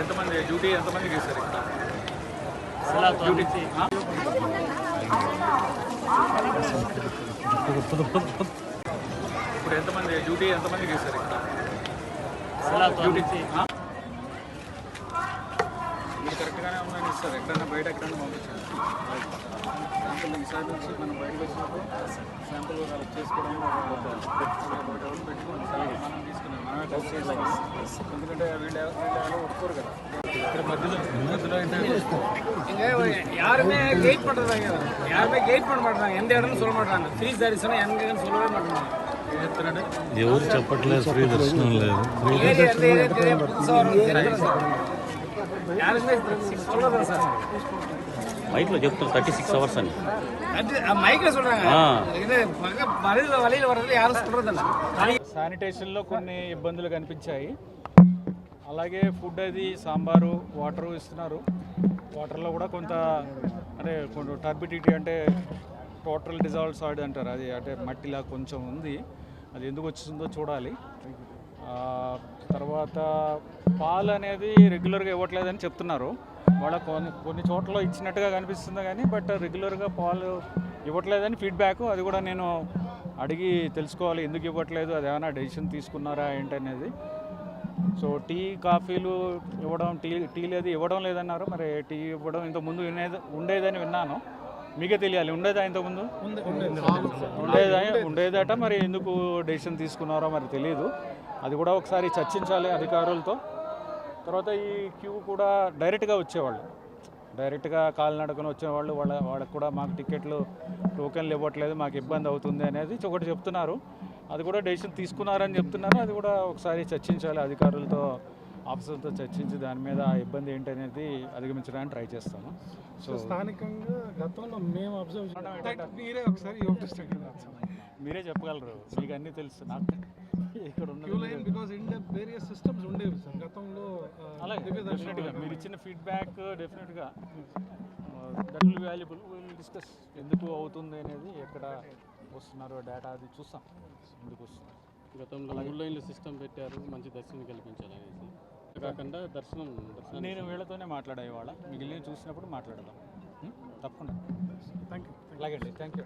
ఎంతమంది డ్యూటీ ఎంతమందికి ఇస్తారు ఇక్కడ ఇప్పుడు ఎంతమంది డ్యూటీ ఎంతమందికి ఇస్తారు ఇక్కడ డ్యూటీ మీరు కరెక్ట్గానే ఉందని ఇస్తారు ఎక్కడైనా బయట ఎక్కడైనా పంపించారు శాంపుల్ ఈసారి నుంచి మనం బయటకు వచ్చినప్పుడు శాంపుల్ కలెక్ట్ చేసుకోవడం పెట్టుకోండి మనం తీసుకున్నాం మనమే టెస్ట్ చేస్తాం ఎందుకంటే వీళ్ళు ఒప్పుకోరు కదా ఇక్కడ மத்தியில் யாருமே கெயிட் பண்ணுறாங்க யாருமே கெயிட் பண்ண மாட்டாங்க எந்த இடம்னு சொல்ல மாட்டாங்க ஃப்ரீ தரிசனம் எங்கன்னு சொல்லவே மாட்டாங்க ఎవరు చెప్పట్లేదు ఫ్రీ దర్శనం లేదు మైక్లో చెప్తారు 36 hours అని మైక్లో சொல்றாங்க వలైలు వరదలు యారు சொல்றదಲ್ಲ శానిటేషన్లో కొన్ని ఇబ్బందులు కనిపించాయి అలాగే ఫుడ్ అది సాంబారు వాటరు ఇస్తున్నారు వాటర్లో కూడా కొంత అంటే కొంచెం టర్బిడిటీ అంటే టోటల్ డిజాల్వ్ సాయిడ్ అంటారు అది అంటే మట్టిలా కొంచెం ఉంది అది ఎందుకు వచ్చిందో చూడాలి తర్వాత పాలు అనేది రెగ్యులర్గా ఇవ్వట్లేదని చెప్తున్నారు వాళ్ళ కొన్ని చోట్ల ఇచ్చినట్టుగా కనిపిస్తుంది కానీ బట్ రెగ్యులర్గా పాలు ఇవ్వట్లేదని ఫీడ్బ్యాక్ అది కూడా నేను అడిగి తెలుసుకోవాలి ఎందుకు ఇవ్వట్లేదు అది ఏమైనా డెసిషన్ తీసుకున్నారా ఏంటనేది సో టీ కాఫీలు ఇవ్వడం టీలు అది ఇవ్వడం లేదన్నారు మరి టీ ఇవ్వడం ఇంతకుముందు ఉండేదని విన్నాను మీకే తెలియాలి ఉండేదా ఇంతకుముందు ఉండేదట మరి ఎందుకు డెసిషన్ తీసుకున్నారో మరి తెలియదు అది కూడా ఒకసారి చర్చించాలి అధికారులతో తర్వాత ఈ క్యూ కూడా డైరెక్ట్గా వచ్చేవాళ్ళు డైరెక్ట్గా కాలినడకన వచ్చేవాళ్ళు వాళ్ళకు కూడా మాకు టికెట్లు టోకెన్లు ఇవ్వట్లేదు మాకు ఇబ్బంది అవుతుంది అనేది ఒకటి చెప్తున్నారు అది కూడా డెసిషన్ తీసుకున్నారని చెప్తున్నారు అది కూడా ఒకసారి చర్చించాలి అధికారులతో ఆఫీసర్తో చర్చించి దాని మీద ఇబ్బంది ఏంటనేది అధిగమించడానికి ట్రై చేస్తాము సో స్థానికంగా గతంలో మేము అబ్జర్వ్ మీరే ఒకసారి మీరే చెప్పగలరు మీకు అన్నీ తెలుసు నాకు ఇక్కడ బికాస్ ఇండియా వేరియస్ సిస్టమ్స్ ఉండేవి సార్ గతంలో అలాగే డెఫినెట్గా మీరు ఇచ్చిన ఫీడ్బ్యాక్ డెఫినెట్గా that will valuable will discuss ఎందుకు అవుతుంది అనేది ఎక్కడ వస్తున్నారో డేటా అది చూస్తాం ఎందుకు వస్తుంది గతంలో ఆన్లైన్లో సిస్టమ్ పెట్టారు మంచి దర్శనం కల్పించారు అనేసి కాకుండా దర్శనం నేను వీళ్ళతోనే మాట్లాడా ఇవాళ మిగిలిన చూసినప్పుడు మాట్లాడదాం తప్పకుండా థ్యాంక్ యూ అలాగే అండి థ్యాంక్ యూ